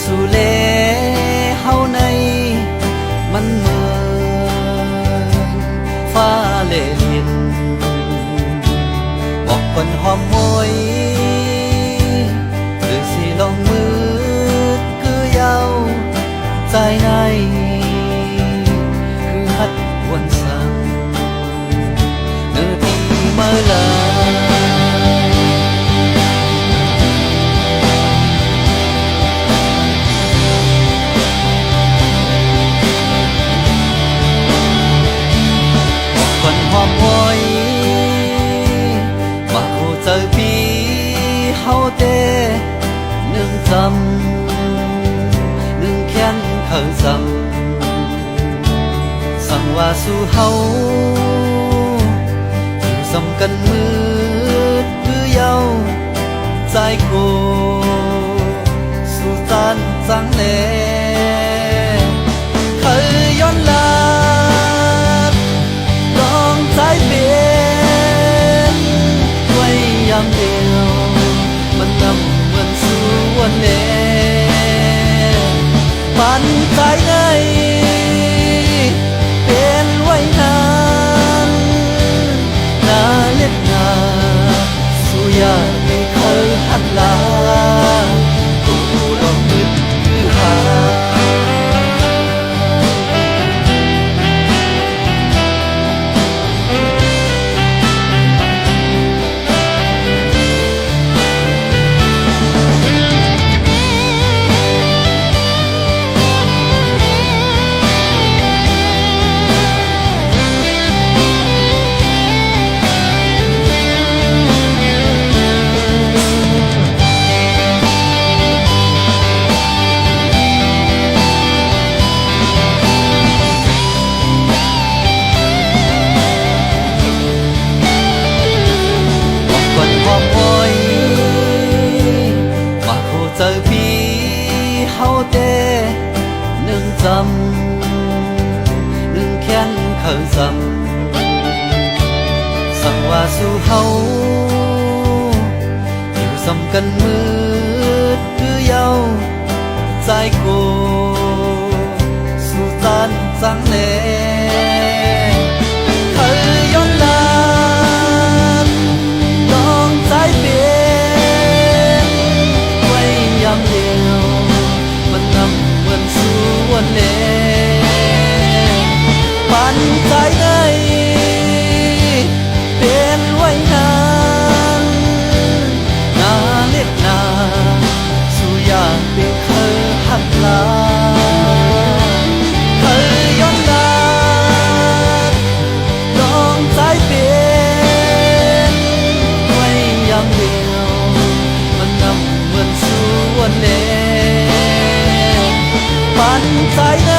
สู่เลเฮาในมันเหมือนฟ้าเล่ลินบอกคนหอมมวยหรือสิลองมือคือเยาใจในคือฮัดวันสังเนื้อที่เมื่อลาคนหอมมวยมาคู่เจอปีเฮาเตหนึ่งจำหนึ่งแค้นเขาจำสั่งว่าสู่เฮาอยู่สำกันมืดคือเยาใจโกสู่จานจังแลเคยย้อนหลังลองใจเป็นไว้ยามเดียวมันนำเหมือนสู่วันเนปันใจในเป็นไว้นานนาเล็ดนาสู่ยาไม่เคยหันลากูลองนึกคือหาเจอพี่เฮาเตหนึ่งจำหนึ่งแค้นเขาจำสั่งว่าสู่เฮาอยู่สำกันมืดคือเยาใจโกสู่จานจังแลเคยย้อนหลังลองใจเป็นยามเดียวมันนำเหมือนสู่วันเนปันใจในเป็นไว้นานนาเล็ดนาสู่อยากเป็นเคยหักลาเคยย้อนหลังลองใจเป็นไว้ยามเดียวมันนำเหมือนสู่วันเนปันใจใน